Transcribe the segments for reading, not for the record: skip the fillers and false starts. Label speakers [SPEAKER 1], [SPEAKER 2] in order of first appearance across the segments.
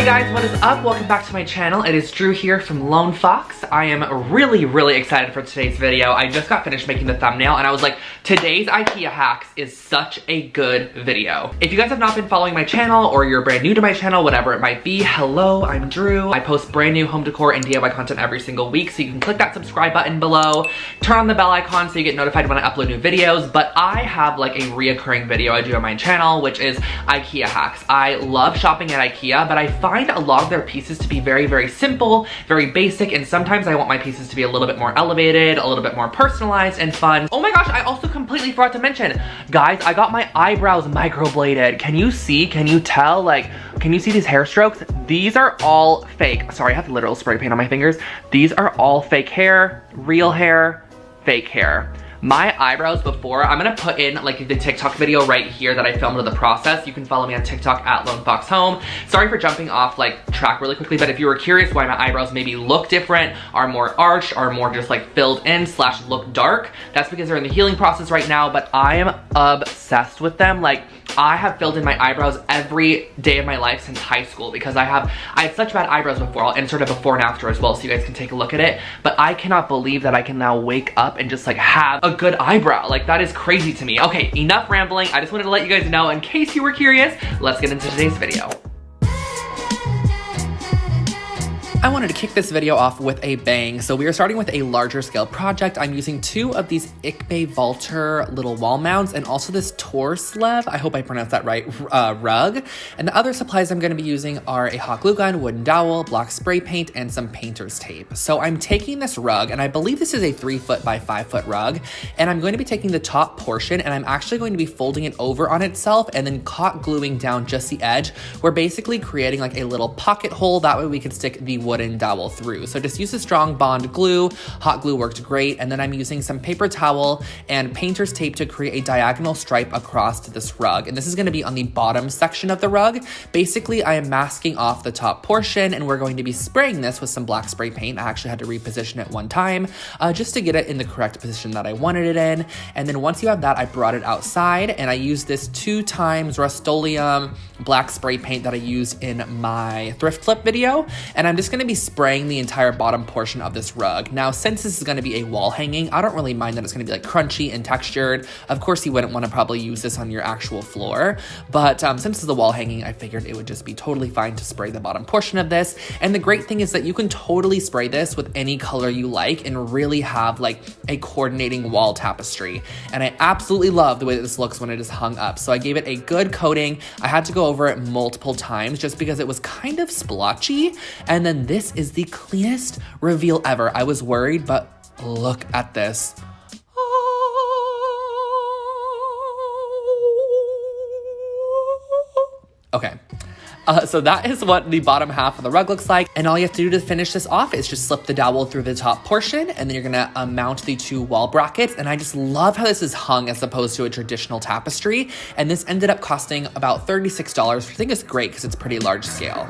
[SPEAKER 1] Hey guys, what is up? Welcome back to my channel. It is Drew here from Lone Fox. I am really excited for today's video. I just got finished making the thumbnail and I was like, today's IKEA hacks is such a good video. If you guys have not been following my channel or you're brand new to my channel, whatever it might be, hello, I'm Drew. I post brand new home decor and DIY content every single week, so you can click that subscribe button below, turn on the bell icon so you get notified when I upload new videos. But I have like a reoccurring video I do on my channel, which is IKEA hacks. I love shopping at IKEA, but I find a lot of their pieces to be very simple, very basic, and sometimes I want my pieces to be a little bit more elevated, a little bit more personalized and fun. Oh my gosh, I also completely forgot to mention, guys, I got my eyebrows microbladed. Can you see? Can you tell? Like, can you see these hair strokes? These are all fake. Sorry, I have literal spray paint on my fingers. These are all fake hair, real hair, fake hair. My eyebrows before, I'm gonna put in like the TikTok video right here that I filmed of the process. You can follow me on TikTok at Lone Fox Home. Sorry for jumping off like track really quickly, but if you were curious why my eyebrows maybe look different, are more arched, are more just like filled in / look dark, that's because they're in the healing process right now, but I am obsessed with them. Like, I have filled in my eyebrows every day of my life since high school because I had such bad eyebrows before. I'll insert a before and after as well so you guys can take a look at it. But I cannot believe that I can now wake up and just like have a good eyebrow. Like, that is crazy to me. Okay, enough rambling. I just wanted to let you guys know in case you were curious. Let's get into today's video. I wanted to kick this video off with a bang. So we are starting with a larger scale project. I'm using 2 of these IKEA Valter little wall mounts and also this Torslev, I hope I pronounced that right, rug. And the other supplies I'm gonna be using are a hot glue gun, wooden dowel, black spray paint, and some painter's tape. So I'm taking this rug, and I believe this is a 3-foot by 5-foot rug, and I'm going to be taking the top portion and I'm actually going to be folding it over on itself and then hot gluing down just the edge. We're basically creating like a little pocket hole, that way we can stick the wooden dowel through. So just use a strong bond glue. Hot glue worked great. And then I'm using some paper towel and painter's tape to create a diagonal stripe across to this rug. And this is going to be on the bottom section of the rug. Basically, I am masking off the top portion and we're going to be spraying this with some black spray paint. I actually had to reposition it one time just to get it in the correct position that I wanted it in. And then once you have that, I brought it outside and I used this 2 times Rust-Oleum black spray paint that I used in my thrift flip video. And I'm just going to be spraying the entire bottom portion of this rug. Now, since this is going to be a wall hanging, I don't really mind that it's going to be like crunchy and textured. Of course, you wouldn't want to probably use this on your actual floor, but since it's the wall hanging, I figured it would just be totally fine to spray the bottom portion of this. And the great thing is that you can totally spray this with any color you like and really have like a coordinating wall tapestry. And I absolutely love the way that this looks when it is hung up. So I gave it a good coating. I had to go over it multiple times just because it was kind of splotchy. And then this is the cleanest reveal ever. I was worried, but look at this. Okay. So that is what the bottom half of the rug looks like. And all you have to do to finish this off is just slip the dowel through the top portion, and then you're gonna mount the 2 wall brackets. And I just love how this is hung as opposed to a traditional tapestry. And this ended up costing about $36, which I think is great because it's pretty large scale.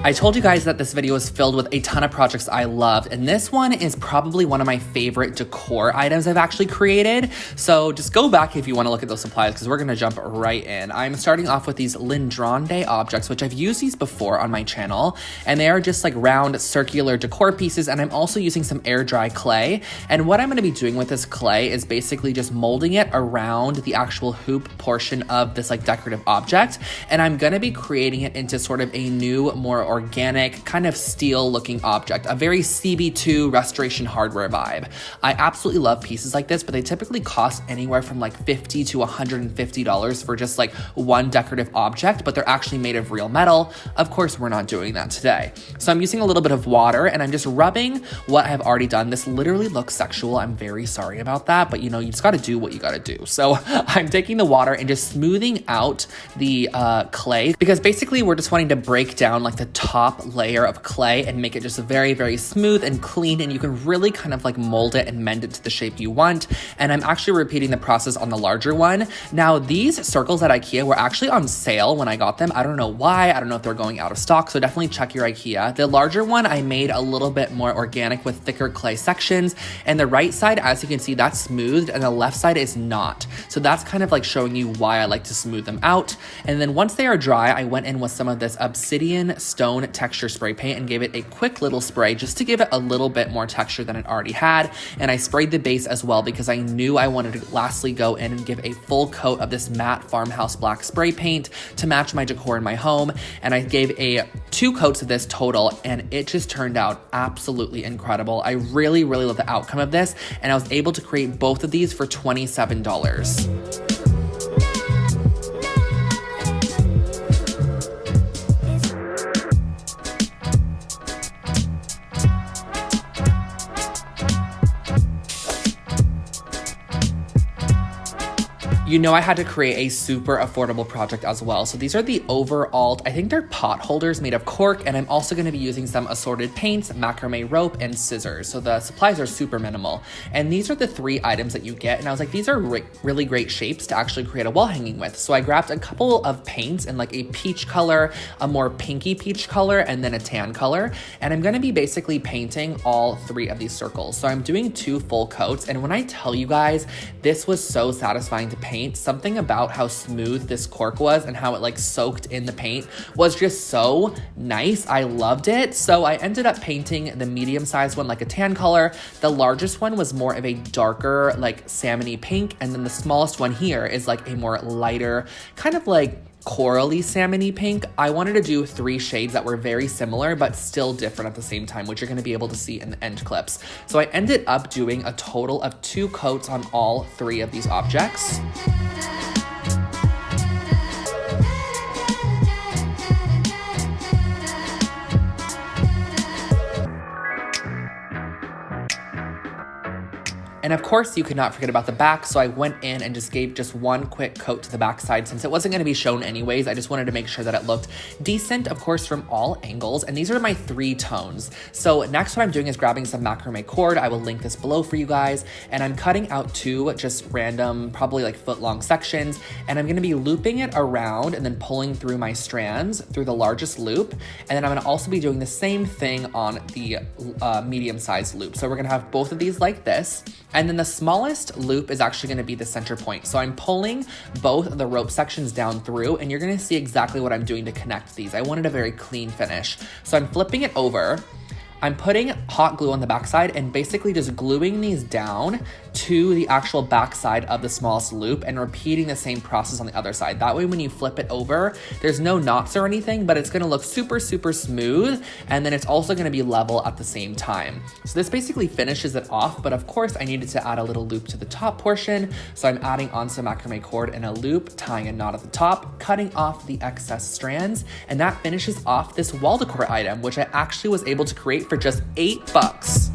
[SPEAKER 1] I told you guys that this video is filled with a ton of projects I loved, and this one is probably one of my favorite decor items I've actually created. So just go back if you want to look at those supplies because we're going to jump right in. I'm starting off with these Lindronde objects, which I've used these before on my channel, and they are just like round circular decor pieces, and I'm also using some air dry clay. And what I'm going to be doing with this clay is basically just molding it around the actual hoop portion of this like decorative object, and I'm going to be creating it into sort of a new, more organic, kind of steel looking object, a very CB2 restoration hardware vibe. I absolutely love pieces like this, but they typically cost anywhere from like $50 to $150 for just like one decorative object, but they're actually made of real metal. Of course, we're not doing that today. So I'm using a little bit of water and I'm just rubbing what I've already done. This literally looks sexual. I'm very sorry about that, but you know, you just got to do what you got to do. So I'm taking the water and just smoothing out the clay because basically we're just wanting to break down like the top layer of clay and make it just very, very smooth and clean, and you can really kind of like mold it and mend it to the shape you want. And I'm actually repeating the process on the larger one. Now, these circles at IKEA were actually on sale when I got them. I don't know why. I don't know if they're going out of stock, so definitely check your IKEA. The larger one I made a little bit more organic with thicker clay sections, and the right side, as you can see, that's smoothed and the left side is not. So that's kind of like showing you why I like to smooth them out. And then once they are dry, I went in with some of this obsidian stone texture spray paint and gave it a quick little spray just to give it a little bit more texture than it already had. And I sprayed the base as well because I knew I wanted to lastly go in and give a full coat of this matte farmhouse black spray paint to match my decor in my home. And I gave 2 coats of this total, and it just turned out absolutely incredible. I really, really love the outcome of this, and I was able to create both of these for $27. You know, I had to create a super affordable project as well. So these are the overall, I think they're pot holders made of cork, and I'm also gonna be using some assorted paints, macrame rope, and scissors. So the supplies are super minimal. And these are the 3 items that you get. And I was like, these are really great shapes to actually create a wall hanging with. So I grabbed a couple of paints in like a peach color, a more pinky peach color, and then a tan color. And I'm gonna be basically painting all 3 of these circles. So I'm doing 2 full coats. And when I tell you guys, this was so satisfying to paint. Something about how smooth this cork was and how it like soaked in the paint was just so nice. I loved it. So I ended up painting the medium-sized one like a tan color. The largest one was more of a darker like salmony pink, and then the smallest one here is like a more lighter kind of like corally salmony pink. I wanted to do 3 shades that were very similar but still different at the same time, which you're going to be able to see in the end clips. So I ended up doing a total of 2 coats on all 3 of these objects. And of course, you could not forget about the back, so I went in and just gave just 1 quick coat to the back side since it wasn't going to be shown anyways. I just wanted to make sure that it looked decent, of course, from all angles. And these are my 3 tones. So next what I'm doing is grabbing some macrame cord. I will link this below for you guys. And I'm cutting out 2 just random, probably like foot-long sections. And I'm going to be looping it around and then pulling through my strands through the largest loop. And then I'm going to also be doing the same thing on the medium-sized loop. So we're going to have both of these like this. And then the smallest loop is actually gonna be the center point. So I'm pulling both of the rope sections down through, and you're gonna see exactly what I'm doing to connect these. I wanted a very clean finish. So I'm flipping it over. I'm putting hot glue on the backside and basically just gluing these down to the actual backside of the smallest loop and repeating the same process on the other side. That way, when you flip it over, there's no knots or anything, but it's gonna look super, super smooth. And then it's also gonna be level at the same time. So this basically finishes it off, but of course I needed to add a little loop to the top portion. So I'm adding on some macrame cord in a loop, tying a knot at the top, cutting off the excess strands, and that finishes off this wall decor item, which I actually was able to create for just $8.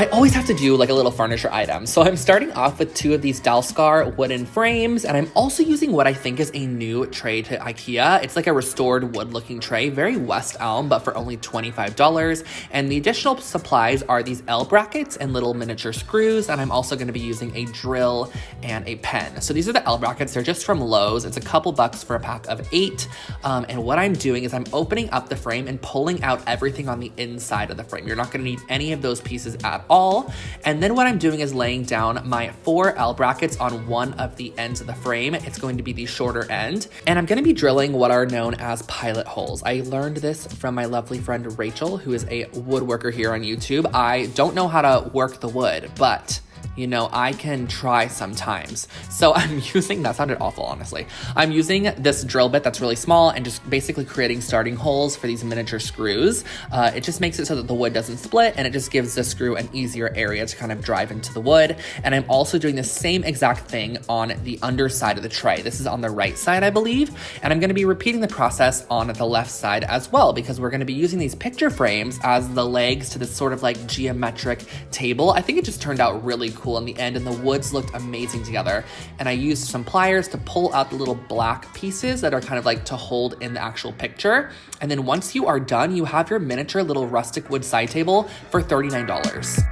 [SPEAKER 1] I always have to do like a little furniture item. So I'm starting off with 2 of these Dalskar wooden frames, and I'm also using what I think is a new tray to IKEA. It's like a restored wood looking tray, very West Elm, but for only $25. And the additional supplies are these L brackets and little miniature screws. And I'm also gonna be using a drill and a pen. So these are the L brackets, they're just from Lowe's. It's a couple bucks for a pack of 8. And what I'm doing is I'm opening up the frame and pulling out everything on the inside of the frame. You're not gonna need any of those pieces at all. And then what I'm doing is laying down my 4 L brackets on one of the ends of the frame. It's going to be the shorter end. And I'm gonna be drilling what are known as pilot holes. I learned this from my lovely friend Rachel, who is a woodworker here on YouTube. I don't know how to work the wood, but you know, I can try sometimes. So I'm using, that sounded awful, honestly. I'm using this drill bit that's really small and just basically creating starting holes for these miniature screws. It just makes it so that the wood doesn't split, and it just gives the screw an easier area to kind of drive into the wood. And I'm also doing the same exact thing on the underside of the tray. This is on the right side, I believe. And I'm gonna be repeating the process on the left side as well, because we're gonna be using these picture frames as the legs to this sort of like geometric table. I think it just turned out really cool in the end, and the woods looked amazing together. And I used some pliers to pull out the little black pieces that are kind of like to hold in the actual picture. And then once you are done, you have your miniature little rustic wood side table for $39.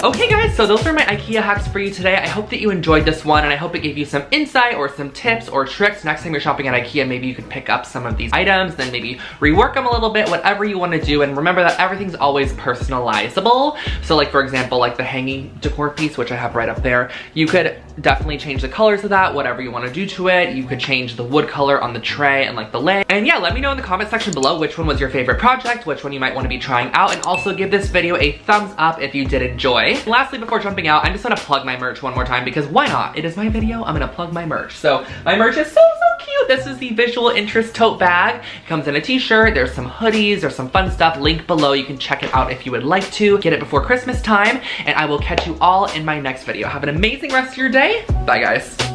[SPEAKER 1] Okay guys, so those are my IKEA hacks for you today. I hope that you enjoyed this one, and I hope it gave you some insight or some tips or tricks. Next time you're shopping at IKEA, maybe you could pick up some of these items, then maybe rework them a little bit, whatever you want to do. And remember that everything's always personalizable. So like, for example, like the hanging decor piece, which I have right up there, you could definitely change the colors of that, whatever you want to do to it. You could change the wood color on the tray and like the leg. And yeah, let me know in the comment section below which one was your favorite project, which one you might want to be trying out, and also give this video a thumbs up if you did enjoy. And lastly, before jumping out, I'm just gonna plug my merch one more time, because why not? It is my video, I'm gonna plug my merch. So my merch is so cute. This is the visual interest tote bag. It comes in a t-shirt, there's some hoodies, there's some fun stuff. Link below, you can check it out if you would like to. Get it before Christmas time, and I will catch you all in my next video. Have an amazing rest of your day. Bye guys.